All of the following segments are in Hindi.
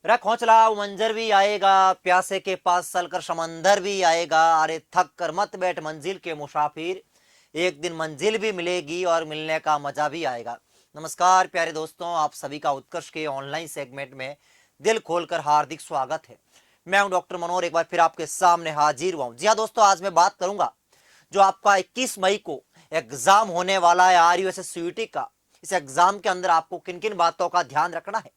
रख हौसला मंजर भी आएगा, प्यासे के पास चलकर समंदर भी आएगा। अरे थक कर मत बैठ मंजिल के मुसाफिर, एक दिन मंजिल भी मिलेगी और मिलने का मजा भी आएगा। नमस्कार प्यारे दोस्तों, आप सभी का उत्कर्ष के ऑनलाइन सेगमेंट में दिल खोलकर हार्दिक स्वागत है। मैं हूं डॉक्टर मनोहर, एक बार फिर आपके सामने हाजिर हुआ हूं। जी हाँ दोस्तों, आज मैं बात करूंगा जो आपका 21 मई को एग्जाम होने वाला है RUSSCUT का। इस एग्जाम के अंदर आपको किन किन बातों का ध्यान रखना है,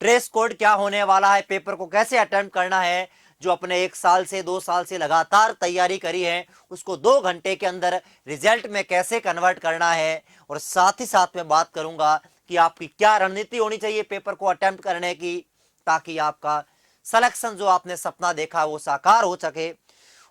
ड्रेस कोड क्या होने वाला है, पेपर को कैसे अटेम्प्ट करना है, जो अपने 1 साल से 2 साल से लगातार तैयारी करी है उसको 2 घंटे के अंदर रिजल्ट में कैसे कन्वर्ट करना है, और साथ ही साथ में बात करूंगा कि आपकी क्या रणनीति होनी चाहिए पेपर को अटेम्प्ट करने की, ताकि आपका सिलेक्शन जो आपने सपना देखा वो साकार हो सके।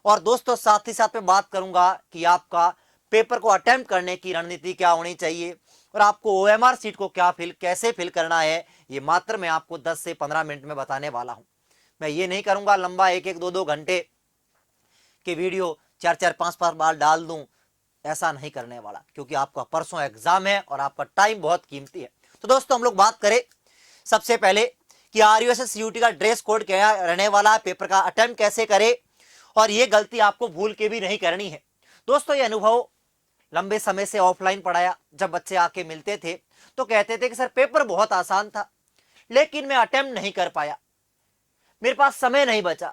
और दोस्तों साथ ही साथ में बात करूंगा कि आपका पेपर को अटेम्प्ट करने की रणनीति क्या होनी चाहिए और आपको OMR सीट को कैसे फिल करना है, ये मात्र मैं आपको 10 से 15 मिनट में बताने वाला हूं। मैं ये नहीं करूंगा लंबा 1-1, 2-2 घंटे के वीडियो 4-4, 5-5 बार डाल दूं, ऐसा नहीं करने वाला, क्योंकि आपका परसों एग्जाम है और आपका टाइम बहुत कीमती है। तो दोस्तों हम लोग बात करें सबसे पहले कि RUSSCUT का ड्रेस कोड क्या रहने वाला है, पेपर का अटेम्प्ट कैसे करे, और ये गलती आपको भूल के भी नहीं करनी है। दोस्तों ये अनुभव लंबे समय से ऑफलाइन पढ़ाया, जब बच्चे आके मिलते थे तो कहते थे कि सर पेपर बहुत आसान था लेकिन मैं अटेम्प्ट नहीं कर पाया, मेरे पास समय नहीं बचा,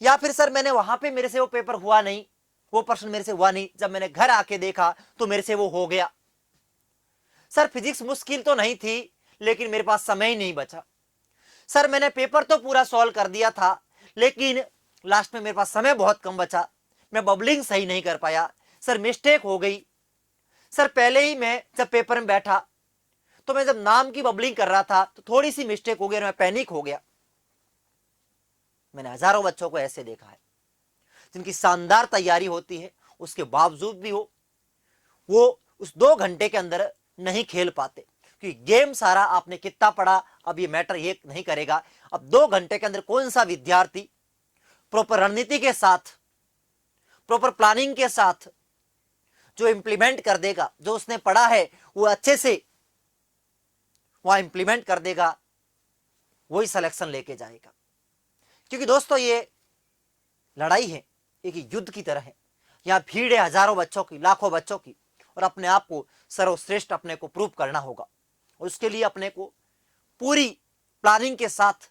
या फिर सर मैंने वहां पे मेरे से वो पेपर हुआ नहीं, वो प्रश्न मेरे से हुआ नहीं, जब मैंने घर आके देखा तो मेरे से वो हो गया। सर फिजिक्स मुश्किल तो नहीं थी लेकिन मेरे पास समय ही नहीं बचा। सर मैंने पेपर तो पूरा सॉल्व कर दिया था लेकिन लास्ट में मेरे पास समय बहुत कम बचा, मैं बबलिंग सही नहीं कर पाया। सर मिस्टेक हो गई। सर पहले ही मैं जब पेपर में बैठा तो मैं जब नाम की बबलिंग कर रहा था तो थोड़ी सी मिस्टेक हो गई, मैं पैनिक हो गया। मैंने हजारों बच्चों को ऐसे देखा है जिनकी शानदार तैयारी होती है, उसके बावजूद भी वो उस 2 घंटे के अंदर नहीं खेल पाते, क्योंकि गेम सारा आपने कितना पढ़ा अब ये मैटर ये नहीं करेगा। अब 2 घंटे के अंदर कौन सा विद्यार्थी प्रॉपर रणनीति के साथ, प्रॉपर प्लानिंग के साथ जो इंप्लीमेंट कर देगा, जो उसने पढ़ा है वो अच्छे से वहां इंप्लीमेंट कर देगा, वही सिलेक्शन लेके जाएगा। क्योंकि दोस्तों ये लड़ाई है, एक युद्ध की तरह है। यहां भीड़ है हजारों बच्चों की, लाखों बच्चों की, और अपने आप को सर्वश्रेष्ठ अपने को प्रूव करना होगा। और उसके लिए अपने को पूरी प्लानिंग के साथ,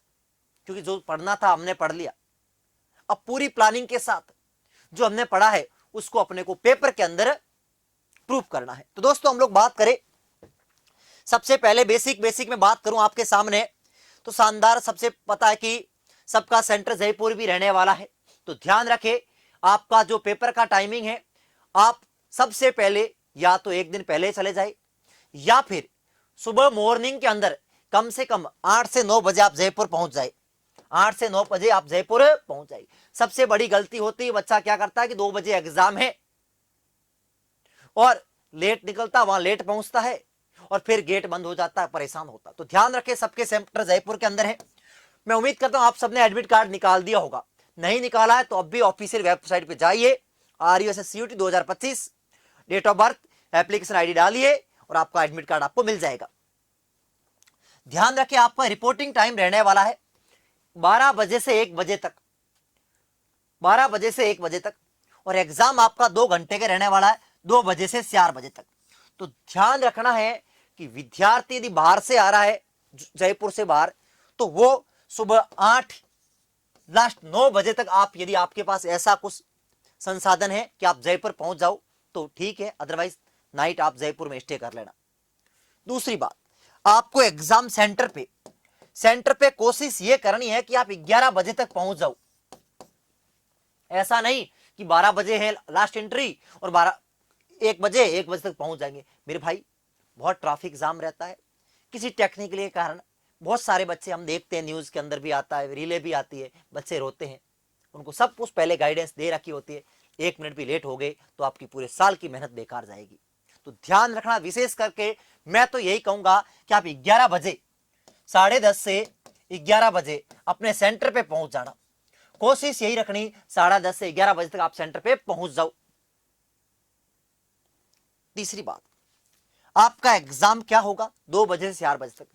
क्योंकि जो पढ़ना था हमने पढ़ लिया, अब पूरी प्लानिंग के साथ जो हमने पढ़ा है उसको अपने को पेपर के अंदर प्रूव करना है। तो दोस्तों हम लोग बात करें सबसे पहले बेसिक में बात करूं आपके सामने, तो शानदार, सबसे पता है कि सबका सेंटर जयपुर भी रहने वाला है। तो ध्यान रखें आपका जो पेपर का टाइमिंग है, आप सबसे पहले या तो एक दिन पहले चले जाए या फिर सुबह मॉर्निंग के अंदर कम से कम 8 से 9 बजे आप जयपुर पहुंच जाए। 8 से 9 बजे आप जयपुर पहुंच जाए। सबसे बड़ी गलती होती है, बच्चा क्या करता है कि 2 बजे एग्जाम है और लेट निकलता, वहां लेट पहुंचता है और फिर गेट बंद हो जाता है, परेशान होता। तो ध्यान रखें सबके सेंटर जयपुर के अंदर है। मैं उम्मीद करता हूं आप सबने एडमिट कार्ड निकाल दिया होगा, नहीं निकाला है तो अब भी ऑफिशियल वेबसाइट पे जाइए, RUSSCUT 2025, date of birth, application ID डालिए और आपका एडमिट कार्ड आपको मिल जाएगा। ध्यान रखें आपका रिपोर्टिंग टाइम रहने वाला है 12 बजे से 1 बजे तक, 12 बजे से 1 बजे तक, और एग्जाम आपका 2 घंटे का रहने वाला है, 2 बजे से 4 बजे तक। तो ध्यान रखना है कि विद्यार्थी यदि बाहर से आ रहा है, जयपुर से बाहर, तो वो सुबह 8 लास्ट 9 बजे तक आप, यदि आपके पास ऐसा कुछ संसाधन है कि आप जयपुर पहुंच जाओ तो ठीक है, अदरवाइज नाइट आप जयपुर में स्टे कर लेना। दूसरी बात, आपको एग्जाम सेंटर पे कोशिश ये करनी है कि आप 11 बजे तक पहुंच जाओ। ऐसा नहीं कि 12 बजे है लास्ट एंट्री और 1 बजे तक पहुंच जाएंगे। मेरे भाई बहुत ट्रैफिक जाम रहता है, किसी टेक्निकल कारण बहुत सारे बच्चे हम देखते हैं, न्यूज के अंदर भी आता है, रिले भी आती है, बच्चे रोते हैं। उनको सब कुछ पहले गाइडेंस दे रखी होती है, 1 मिनट भी लेट हो गए तो आपकी पूरे साल की मेहनत बेकार जाएगी। तो ध्यान रखना, विशेष करके मैं तो यही कहूंगा कि आप 11 बजे, 10:30 से 11 बजे अपने सेंटर पे पहुंच जाना। कोशिश यही रखनी 10:30 से 11 बजे तक आप सेंटर पे पहुंच जाओ। तीसरी बात, आपका एग्जाम क्या होगा 2 बजे से 4 बजे तक।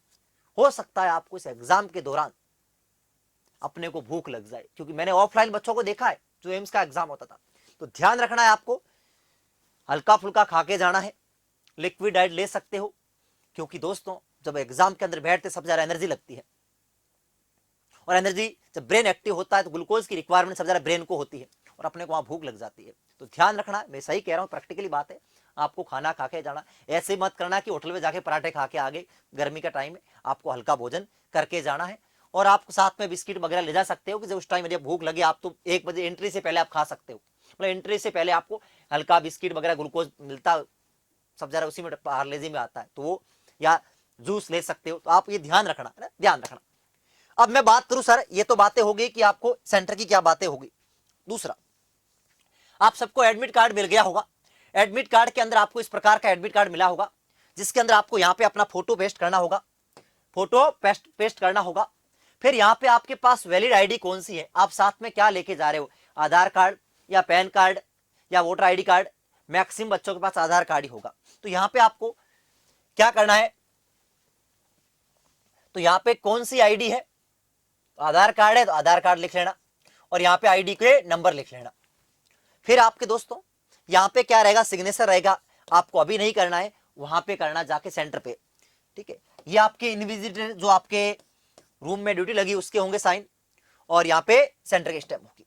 हो सकता है आपको इस एग्जाम के दौरान अपने को भूख लग जाए, क्योंकि मैंने ऑफलाइन बच्चों को देखा है जो एम्स का एग्जाम होता था। तो ध्यान रखना है आपको, हल्का फुल्का खा के जाना है, लिक्विड डाइट ले सकते हो, क्योंकि दोस्तों जब एग्जाम के अंदर बैठते सबसे ज्यादा एनर्जी लगती है, और एनर्जी जब ब्रेन एक्टिव होता है तो ग्लूकोज की रिक्वायरमेंट सबसे ज्यादा ब्रेन को होती है, और अपने को वहां भूख लग जाती है। तो ध्यान रखना, मैं सही कह रहा हूं, प्रैक्टिकली बात है, आपको खाना खा के जाना। ऐसे मत करना कि होटल में जाके पराठे खा के आगे, गर्मी का टाइम है, आपको हल्का भोजन करके जाना है। और आप साथ में बिस्किट वगैरह ले जा सकते हो कि जब उस टाइम जब भूख लगे, आप तो 1 बजे एंट्री से पहले आप खा सकते हो, मतलब एंट्री से पहले आपको हल्का बिस्किट वगैरह ग्लूकोज मिलता सब जरा उसी में पार्लेजी में आता है, तो वो या जूस ले सकते हो। तो आप ये ध्यान रखना है ना, ध्यान रखना। अब मैं बात करूं सर, ये तो बातें हो गई कि आपको सेंटर की क्या बातें होगी। दूसरा, आप सबको एडमिट कार्ड मिल गया होगा। एडमिट कार्ड के अंदर आपको इस प्रकार का एडमिट कार्ड मिला होगा, जिसके अंदर आपको यहां पे अपना फोटो पेस्ट करना होगा, फोटो पेस्ट करना होगा। फिर यहां पे आपके पास वैलिड आईडी कौन सी है, आप साथ में क्या लेके जा रहे हो, आधार कार्ड या पैन कार्ड या वोटर आईडी कार्ड, मैक्सिमम बच्चों के पास आधार कार्ड ही होगा। तो यहां पे आपको क्या करना है, तो यहां पे कौन सी आईडी है, तो आधार कार्ड है तो आधार कार्ड लिख लेना, और यहां पे आईडी के नंबर लिख लेना। फिर आपके दोस्तों यहां पे क्या रहेगा, सिग्नेचर रहेगा, आपको अभी नहीं करना है, वहां पे करना जाके सेंटर पे, ठीक है। ये आपके इनविजिलेटर जो आपके रूम में ड्यूटी लगी उसके होंगे साइन, और यहाँ पे सेंटर की स्टैम्प होगी।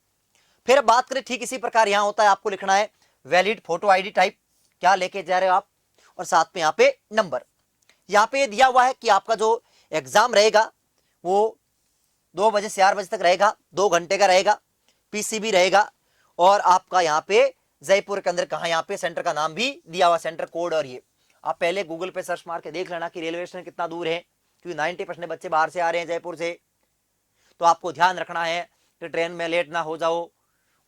फिर बात करें, ठीक इसी प्रकार यहां होता है, आपको लिखना है वैलिड फोटो आईडी टाइप, क्या लेके जा रहे हो आप, और साथ में यहाँ पे नंबर। यहाँ पे दिया हुआ है कि आपका जो एग्जाम रहेगा वो 2 बजे से 4 बजे तक रहेगा, 2 घंटे का रहेगा, पीसीबी रहेगा, और आपका यहाँ पे जयपुर के अंदर कहा, यहाँ पे सेंटर का नाम भी दिया हुआ, सेंटर कोड। और ये आप पहले गूगल पे सर्च मार के देख लेना कि रेलवे स्टेशन कितना दूर है, क्योंकि 90% बच्चे बाहर से आ रहे हैं जयपुर से। तो आपको ध्यान रखना है कि ट्रेन में लेट ना हो जाओ,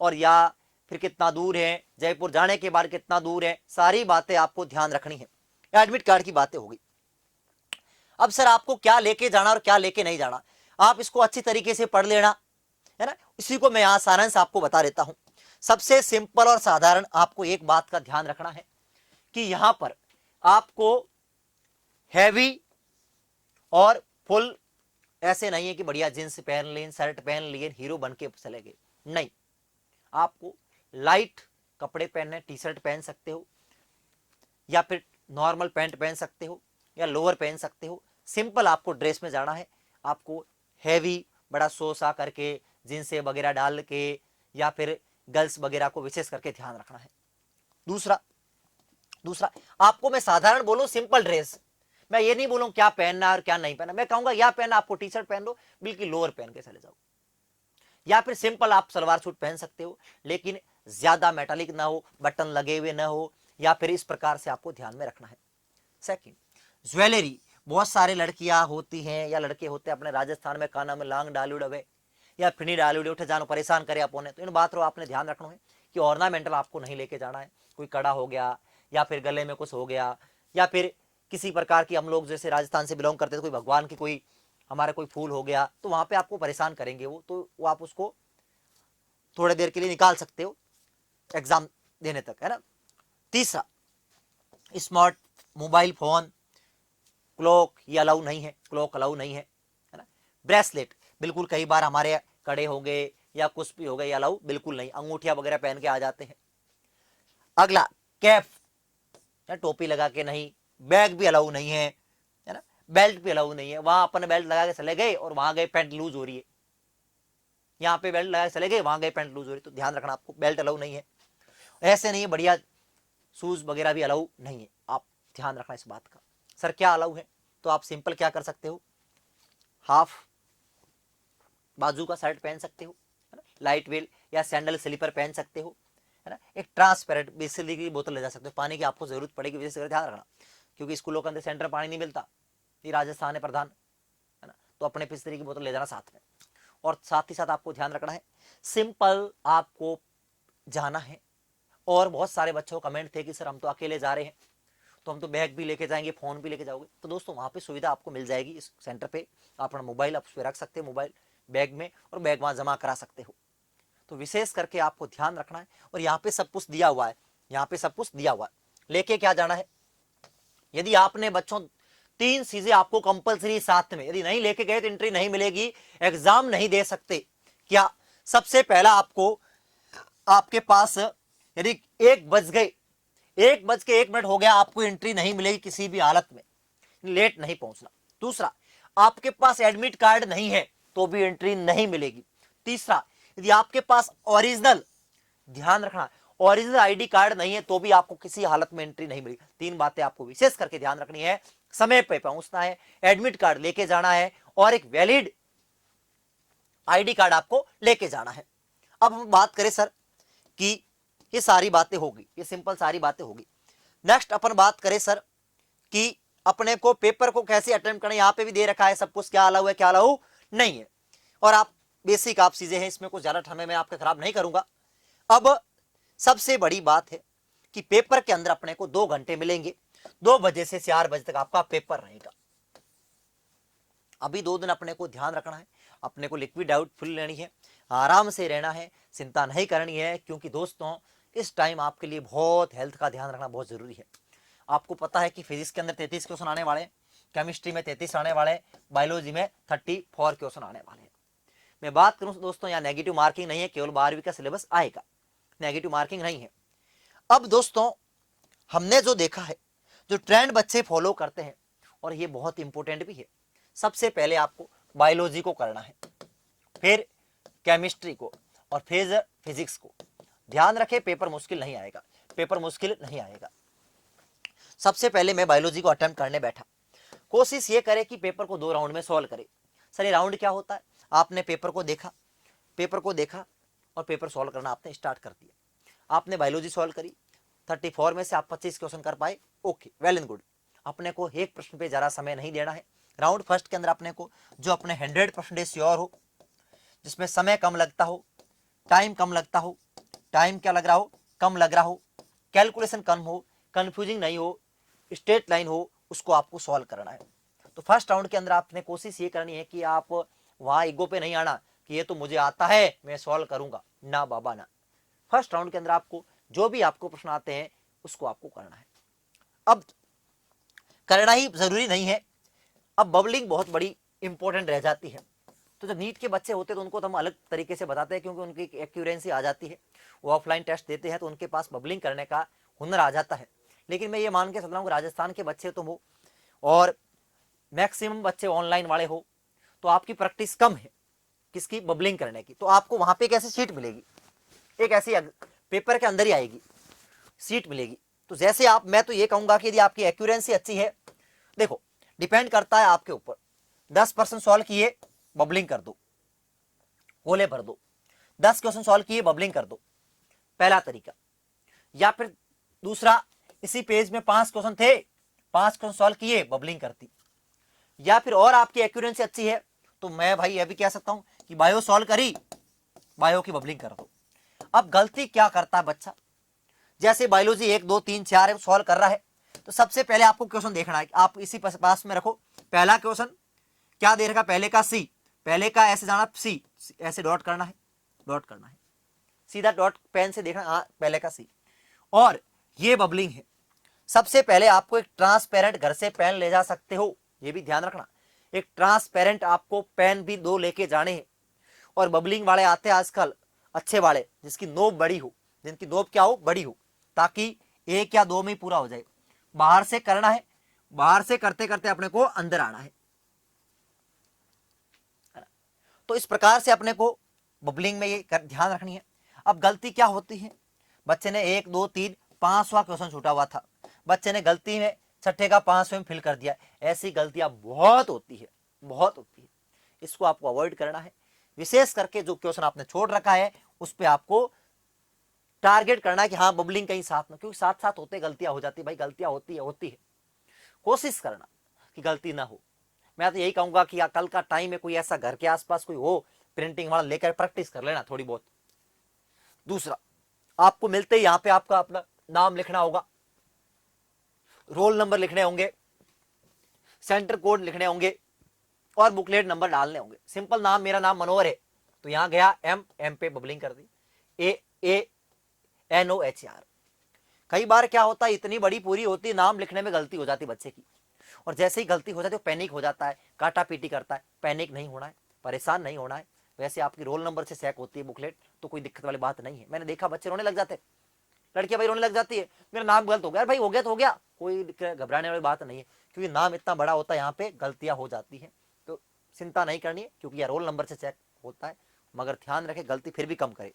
और या फिर कितना दूर है, जयपुर जाने के बाद कितना दूर है, सारी बातें आपको ध्यान रखनी है। एडमिट कार्ड की बातें होगी। अब सर आपको क्या लेके जाना और क्या लेके नहीं जाना, आप इसको अच्छी तरीके से पढ़ लेना, है ना। इसी को मैं यहां सारांश से आपको बता देता हूं। सबसे सिंपल और साधारण आपको एक बात का ध्यान रखना है कि यहां पर आपको हैवी और फुल ऐसे नहीं है कि बढ़िया जींस पहन लिए, शर्ट पहन लिए, हीरो बन के चले गए, नहीं। आपको लाइट कपड़े पहनने, टी शर्ट पहन सकते हो, या फिर नॉर्मल पैंट पहन सकते हो, या लोअर पहन सकते हो। सिंपल आपको ड्रेस में जाना है, आपको हैवी बड़ा शो सा करके जींस वगैरह डाल के, या फिर गर्ल्स वगैरह को विशेष करके ध्यान रखना है। दूसरा आपको मैं साधारण बोलूं, सिंपल ड्रेस, मैं ये नहीं बोलूं क्या पहनना और क्या नहीं पहनना, मैं कहूंगा या पहनना, आपको टी शर्ट पहन लो, बिल्कुल लोअर पहन के चले जाओ, या फिर सिंपल आप सलवार सूट पहन सकते हो, लेकिन ज्यादा मेटालिक ना हो, बटन लगे हुए ना हो, या फिर इस प्रकार से आपको ध्यान में रखना है। सेकंड, ज्वेलरी, बहुत सारे लड़कियां होती हैं या लड़के होते हैं अपने राजस्थान में काना में लांग डालूड हवे या फिनी डालूड उठे जानो परेशान करे अपने, तो इन बात रो आपने ध्यान रखना है कि ऑर्नामेंटल आपको नहीं लेके जाना है। कोई कड़ा हो गया, या फिर गले में कुछ हो गया, या फिर किसी प्रकार की, हम लोग जैसे राजस्थान से बिलोंग करते थे, कोई भगवान की कोई हमारा कोई फूल हो गया, तो वहां पे आपको परेशान करेंगे वो, तो वो आप उसको थोड़ी देर के लिए निकाल सकते हो एग्जाम देने तक, है ना। तीसरा, स्मार्ट मोबाइल फोन, क्लॉक ये अलाउ नहीं है, क्लॉक अलाउ नहीं है ना। ब्रेसलेट, बिल्कुल कई बार हमारे कड़े हो गए या कुछ भी हो गए, अलाउ बिल्कुल नहीं, अंगूठियां वगैरह पहन के आ जाते हैं। अगला, कैप, टोपी लगा के नहीं, बैग भी अलाउ नहीं है ना, बेल्ट भी अलाउ नहीं है। वहां अपन बेल्ट लगा के चले गए और वहां गए पैंट लूज हो रही है, यहाँ पे बेल्ट लगा के चले गए, वहां गए पैंट लूज हो रही है, तो ध्यान रखना, आपको बेल्ट अलाउ नहीं है। ऐसे नहीं है, बढ़िया शूज वगैरह भी अलाउ नहीं है, आप ध्यान रखना इस बात का। सर क्या अलाउ है, तो आप सिंपल क्या कर सकते हो, हाफ बाजू का शर्ट पहन सकते हो, है ना, लाइट वेल या सैंडल स्लीपर पहन सकते हो, है ना। एक ट्रांसपेरेंट बिस्लरी की बोतल ले जा सकते हो, पानी की आपको जरूरत पड़ेगी, विशेष कर ध्यान रखना, क्योंकि स्कूलों के अंदर सेंटर पानी नहीं मिलता, ये राजस्थान है प्रधान, है ना, तो अपने बिस्लरी की बोतल ले जाना साथ में। और साथ ही साथ आपको ध्यान रखना है, सिंपल आपको जाना है। और बहुत सारे बच्चों को कमेंट थे कि सर हम तो अकेले जा रहे हैं, तो हम तो बैग भी लेके जाएंगे, फोन भी लेके जाओगे, तो दोस्तों वहां पे सुविधा आपको मिल जाएगी इस सेंटर पे, आप अपना मोबाइल आप उसमें रख सकते हो, मोबाइल बैग में, और बैग वहां जमा करा सकते हो। तो विशेष करके आपको ध्यान रखना है। और यहाँ पे सब कुछ दिया हुआ है, यहाँ पे सब कुछ दिया हुआ है, लेके क्या जाना है। यदि आपने बच्चों 3 चीजें आपको कंपलसरी साथ में, यदि नहीं लेके गए तो एंट्री नहीं मिलेगी, एग्जाम नहीं दे सकते। क्या? सबसे पहला आपको, आपके पास यदि 1 बज के 1 मिनट हो गया, आपको एंट्री नहीं मिलेगी किसी भी हालत में, लेट नहीं पहुंचना। दूसरा, आपके पास एडमिट कार्ड नहीं है तो भी एंट्री नहीं मिलेगी। तीसरा, यदि आपके पास ओरिजिनल, ध्यान रखना, ओरिजिनल आईडी कार्ड नहीं है तो भी आपको किसी हालत में एंट्री नहीं मिलेगी। 3 बातें आपको विशेष करके ध्यान रखनी है, समय पे पहुंचना है, एडमिट कार्ड लेके जाना है और एक वैलिड आईडी कार्ड आपको लेके जाना है। अब हम बात करें सर कि ये सारी बातें होगी, ये सिंपल सारी बातें होगी। नेक्स्ट अपन बात करें सर कि अपने को पेपर को कैसे अटेम्प्ट करना, यहां पे भी दे रखा है सब कुछ, क्या अलाउ है क्या अलाउ नहीं है, और आप बेसिक आप चीजें हैं, इसमें कुछ ज्यादा समय मैं आपका खराब नहीं करूंगा। अब सबसे बड़ी बात है कि पेपर के अंदर अपने को 2 घंटे मिलेंगे, 2 बजे से 4 बजे तक आपका पेपर रहेगा। अभी 2 दिन अपने को ध्यान रखना है, अपने को लिक्विड डाइट फुल लेनी है, आराम से रहना है, चिंता नहीं करनी है, क्योंकि दोस्तों इस टाइम आपके लिए बहुत हेल्थ का ध्यान रखना बहुत जरूरी है। आपको पता है कि फिजिक्स के अंदर 33 क्वेश्चन आने वाले हैं, केमिस्ट्री में 33 आने वाले हैं, बायोलॉजी में 34 क्वेश्चन आने वाले हैं। मैं बात करूं दोस्तों, यहाँ नेगेटिव मार्किंग नहीं है, केवल 12वीं का सिलेबस आएगा, नेगेटिव मार्किंग नहीं है। अब दोस्तों हमने जो देखा है, जो ट्रेंड बच्चे फॉलो करते हैं, और ये बहुत इंपॉर्टेंट भी है, सबसे पहले आपको बायोलॉजी को करना है, फिर केमिस्ट्री को, और फिर फिजिक्स को। ध्यान रखें, पेपर मुश्किल नहीं आएगा, पेपर मुश्किल नहीं आएगा। सबसे पहले मैं बायोलॉजी को अटेम्प्ट करने बैठा, कोशिश ये करे कि पेपर को 2 राउंड में सॉल्व करे। सर ये राउंड क्या होता है? आपने पेपर को देखा और पेपर सॉल्व करना आपने स्टार्ट कर दिया। आपने बायोलॉजी सॉल्व करी, 34 में से आप 25 क्वेश्चन कर पाए, ओके, वेल एंड गुड। अपने को एक प्रश्न पे ज़्यादा समय नहीं देना है। राउंड फर्स्ट के अंदर अपने को जो अपने 100% श्योर हो, जिसमें समय कम लगता हो, टाइम कम लगता हो, टाइम क्या लग रहा हो, कम लग रहा हो, कैलकुलेशन कम हो, कंफ्यूजिंग नहीं हो, स्ट्रेट लाइन हो, उसको आपको सॉल्व करना है। तो फर्स्ट राउंड के अंदर आपने कोशिश ये करनी है कि आप वहां ईगो पे नहीं आना कि ये तो मुझे आता है मैं सॉल्व करूंगा, ना बाबा ना। फर्स्ट राउंड के अंदर आपको जो भी आपको प्रश्न आते हैं उसको आपको करना है। अब करना ही जरूरी नहीं है, अब बबलिंग बहुत बड़ी इंपॉर्टेंट रह जाती है। तो जब नीट के बच्चे होते हैं तो उनको तो हम अलग तरीके से बताते हैं, क्योंकि उनकी एक्यूरेंसी आ जाती है, वो ऑफलाइन टेस्ट देते हैं तो उनके पास बबलिंग करने का हुनर आ जाता है। लेकिन मैं ये मान के चल रहा हूँ राजस्थान के बच्चे तो हो और मैक्सिमम बच्चे ऑनलाइन वाले हो, तो आपकी प्रैक्टिस कम है किसकी, बबलिंग करने की। तो आपको वहां पे एक ऐसी सीट मिलेगी, एक ऐसी पेपर के अंदर ही आएगी सीट मिलेगी। तो जैसे आप, मैं तो ये कहूंगा कि यदि आपकी एक्यूरेंसी अच्छी है, देखो डिपेंड करता है आपके ऊपर, 10% सॉल्व किए बबलिंग कर दो, गोले भर दो, 10 क्वेश्चन सॉल्व किए बबलिंग कर दो, पहला तरीका। या फिर दूसरा, इसी पेज में 5 क्वेश्चन थे, 5 क्वेश्चन सॉल्व किए बबलिंग करती। या फिर और आपकी एक्यूरेंसी अच्छी है तो मैं भाई यह भी कह सकता हूं कि बायो सॉल्व करी, बायो की बबलिंग कर दो। अब गलती क्या करता है बच्चा, जैसे बायोलॉजी 1 2 3 4 सॉल्व कर रहा है, तो सबसे पहले आपको क्वेश्चन देखना है, आप इसी पास में रखो। पहला क्वेश्चन क्या दे रखा, पहले का सी, पहले का ऐसे जाना सी, ऐसे डॉट करना है, डॉट करना है, सीधा डॉट पेन से देखना, हाँ पहले का सी। और ये बबलिंग है। सबसे पहले आपको एक ट्रांसपेरेंट घर से पेन ले जा सकते हो, ये भी ध्यान रखना, एक ट्रांसपेरेंट आपको पेन भी 2 लेके जाने हैं। और बबलिंग वाले आते हैं आजकल अच्छे वाले, जिसकी नोब बड़ी हो, जिनकी नोब क्या हो, बड़ी हो, ताकि 1 या 2 में ही पूरा हो जाए। बाहर से करना है, बाहर से करते करते अपने को अंदर आना है। तो इस प्रकार से अपने को बबलिंग में ये ध्यान रखनी है। अब गलती क्या होती है, बच्चे ने 1 2 3 5वां क्वेश्चन छूटा हुआ था, बच्चे ने गलती में छठे का 5वें में फिल कर दिया। ऐसी गलतियां बहुत होती है, बहुत होती है, इसको आपको अवॉइड करना है। विशेष करके जो क्वेश्चन आपने छोड़ रखा है उस पर आपको टारगेट करना है कि हाँ बबलिंग कहीं साथ में, क्योंकि साथ साथ होते गलतियां हो जाती है भाई, गलतियां होती है। कोशिश करना कि गलती ना हो। मैं तो यही कहूंगा कि कल का टाइम में कोई ऐसा घर के आसपास कोई हो प्रिंटिंग वाला, लेकर प्रैक्टिस कर लेना थोड़ी बहुत। दूसरा, आपको मिलते ही यहां पे आपका अपना नाम लिखना होगा, रोल नंबर लिखने होंगे, सेंटर कोड लिखने होंगे और बुकलेट नंबर डालने होंगे। सिंपल नाम, मेरा नाम मनोहर है तो यहां गया एम पे बबलिंग कर दी, ANOHR। कई बार क्या होता है, इतनी बड़ी पूरी होती, नाम लिखने में गलती हो जाती बच्चे की, और जैसे ही गलती हो जाती है पैनिक हो जाता है, काटा पीटी करता है। पैनिक नहीं होना है, परेशान नहीं होना है। वैसे आपकी रोल नंबर से चेक होती है बुकलेट, तो कोई दिक्कत वाली बात नहीं है। मैंने देखा बच्चे रोने लग जाते, लड़कियां भाई रोने लग जाती है, मेरा नाम गलत हो गया। भाई हो गया तो हो गया, कोई घबराने वाली बात नहीं है, क्योंकि नाम इतना बड़ा होता है, यहाँ पे गलतियां हो जाती हैं, तो चिंता नहीं करनी है, क्योंकि यह रोल नंबर से चेक होता है। मगर ध्यान रखें गलती फिर भी कम करे।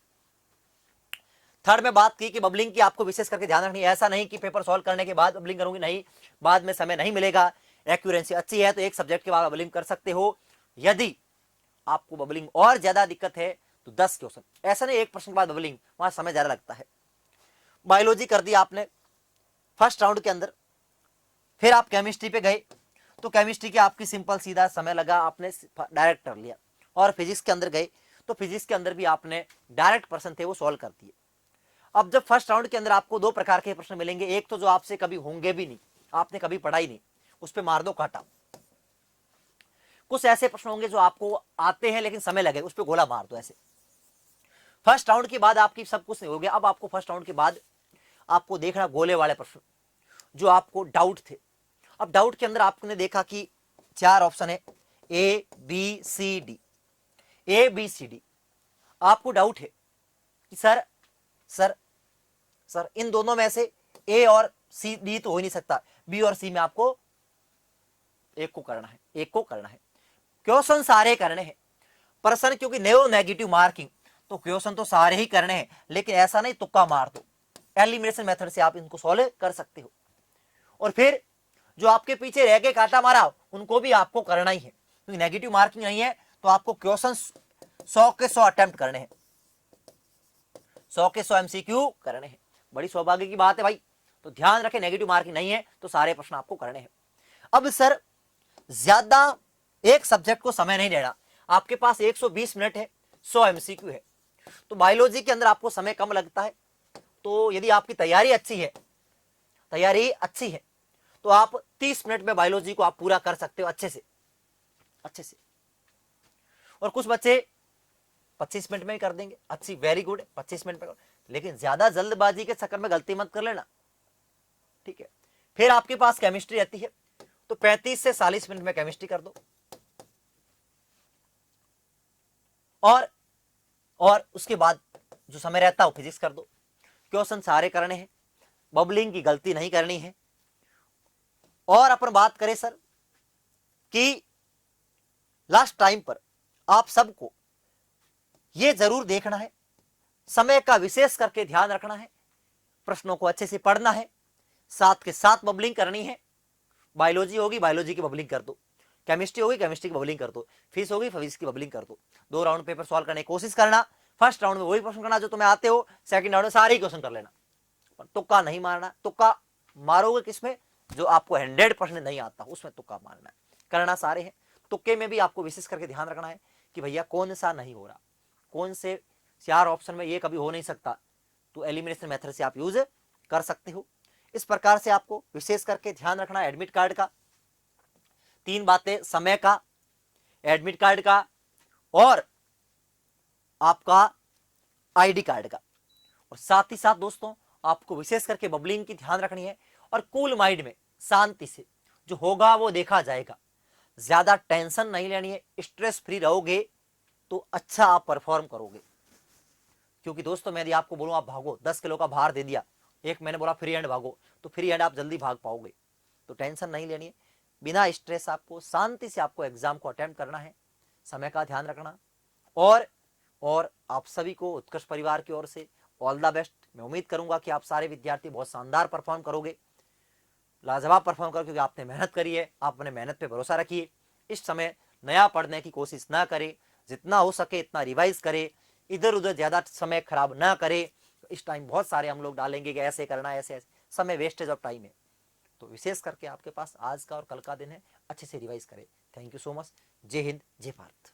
थर्ड में बात की कि बबलिंग की आपको विशेष करके ध्यान रखनी है। ऐसा नहीं कि पेपर सॉल्व करने के बाद बबलिंग करूंगी, नहीं, बाद में समय नहीं मिलेगा। एक्यूरेंसी अच्छी है तो एक सब्जेक्ट के बाद बबलिंग कर सकते हो। यदि आपको बबलिंग और ज्यादा दिक्कत है तो 10 क्वेश्चन, ऐसा नहीं एक प्रश्न के बाद बबलिंग, वहां समय ज्यादा लगता है। बायोलॉजी कर दिया आपने फर्स्ट राउंड के अंदर, फिर आप केमिस्ट्री पे गए, तो केमिस्ट्री के आपकी सिंपल सीधा समय लगा, आपने डायरेक्ट कर लिया। और फिजिक्स के अंदर गए तो फिजिक्स के अंदर भी आपने डायरेक्ट प्रश्न थे वो सॉल्व कर दिए। अब जब फर्स्ट राउंड के अंदर आपको दो प्रकार के प्रश्न मिलेंगे, एक तो जो आपसे कभी होंगे भी नहीं, आपने कभी पढ़ा ही नहीं, उस पर मार दो काटा। कुछ ऐसे प्रश्न होंगे जो आपको आते हैं लेकिन समय लगे, उस पर गोला मार दो। ऐसे फर्स्ट राउंड के बाद आपकी सब कुछ नहीं हो गया। अब आपको फर्स्ट राउंड के बाद आपको देखना गोले वाले प्रश्न जो आपको डाउट थे। अब डाउट के अंदर आपने देखा कि 4 ऑप्शन है, A B C D. A B C D आपको डाउट है कि सर सर सर इन दोनों में से ए और सी डी तो हो ही नहीं सकता, बी और सी में आपको एक को करना है, एक को करना है। क्वेश्चन सारे करने हैं, प्रश्न क्योंकि नेगेटिव नेगेटिव मार्किंग, तो क्वेश्चन तो सारे ही करने हैं, लेकिन ऐसा नहीं तुक्का मार दो। एलिमिनेशन मेथड से आप इनको सॉल्व कर सकते हो। और फिर जो आपके पीछे रह के काटा मारा उनको भी आपको करना ही है, क्योंकि नेगेटिव मार्किंग नहीं है, तो आपको क्वेश्चन 100 के 100 अटेम्प्ट करने हैं, 100 के 100 एमसीक्यू करने हैं। बड़ी सौभाग्य की बात है भाई, तो ध्यान रखें नेगेटिव मार्किंग नहीं है तो सारे प्रश्न आपको करने हैं। अब सर ज्यादा एक सब्जेक्ट को समय नहीं देना, आपके पास 120 मिनट है, 100 एमसीक्यू है, तो बायोलॉजी के अंदर आपको समय कम लगता है। तो यदि आपकी तैयारी अच्छी है, तैयारी अच्छी है, तो आप 30 मिनट में बायोलॉजी को आप पूरा कर सकते हो अच्छे से, अच्छे से। और कुछ बच्चे 25 मिनट में ही कर देंगे, अच्छी, वेरी गुड, 25 मिनट में, लेकिन ज्यादा जल्दबाजी के चक्कर में गलती मत कर लेना, ठीक है। फिर आपके पास केमिस्ट्री रहती है, तो 35 से 40 मिनट में केमिस्ट्री कर दो, और उसके बाद जो समय रहता है वो फिजिक्स कर दो। क्वेश्चन सारे करने हैं, बबलिंग की गलती नहीं करनी है। और अपन बात करें सर कि लास्ट टाइम पर आप सबको यह जरूर देखना है, समय का विशेष करके ध्यान रखना है, प्रश्नों को अच्छे से पढ़ना है, साथ के साथ बबलिंग करनी है। बायोलॉजी होगी, बायोलॉजी की बबलिंग कर दो, केमिस्ट्री होगी, केमिस्ट्री की बबलिंग कर दो, फिजिक्स होगी, फिजिक्स की बबलिंग कर दो। 2 राउंड पेपर सॉल्व करने की कोशिश करना। फर्स्ट राउंड में वही प्रश्न करना जो तुम्हें आते हो, सेकंड राउंड में सारे ही क्वेश्चन कर लेना, तुक्का नहीं मारना। तुक्का मारोगे किसमें, जो आपको 100% नहीं आता उसमें तुक्का मारना है, करना सारे हैं। तुक्के में भी आपको विशेष करके ध्यान रखना है कि भैया कौन सा नहीं हो रहा, कौन से 4 ऑप्शन में ये कभी हो नहीं सकता, तो एलिमिनेशन मेथड से आप यूज कर सकते हो। इस प्रकार से आपको विशेष करके ध्यान रखना है एडमिट कार्ड का। 3 बातें, समय का, एडमिट कार्ड का, और आपका आईडी कार्ड का। और साथ ही साथ दोस्तों आपको विशेष करके बबलिंग की ध्यान रखनी है, और कूल माइंड में शांति से जो होगा वो देखा जाएगा। ज्यादा टेंशन नहीं लेनी है, स्ट्रेस फ्री रहोगे तो अच्छा आप परफॉर्म करोगे। क्योंकि दोस्तों मैं यदि आपको बोलूं आप भागो, 10 किलो का भार दे दिया, एक मैंने बोला फ्री हैंड भागो, तो फ्री हैंड आप जल्दी भाग पाओगे। तो टेंशन नहीं लेनी है, बिना स्ट्रेस आपको शांति से आपको एग्जाम को अटेम्प्ट करना है, समय का ध्यान रखना। और आप सभी को उत्कर्ष परिवार की ओर से ऑल द बेस्ट। मैं उम्मीद करूंगा कि आप सारे विद्यार्थी बहुत शानदार परफॉर्म करोगे, लाजवाब परफॉर्म करोगे, क्योंकि आपने मेहनत करी है, आप अपने मेहनत पे भरोसा रखिए। इस समय नया पढ़ने की कोशिश ना करें, जितना हो सके इतना रिवाइज करें, इधर उधर ज्यादा समय खराब ना करें। इस टाइम बहुत सारे हम लोग डालेंगे कि ऐसे करना, ऐसे ऐसे, समय वेस्टेज ऑफ टाइम है। तो विशेष करके आपके पास आज का और कल का दिन है, अच्छे से रिवाइज करें। Thank you so much. जय हिंद, जय भारत।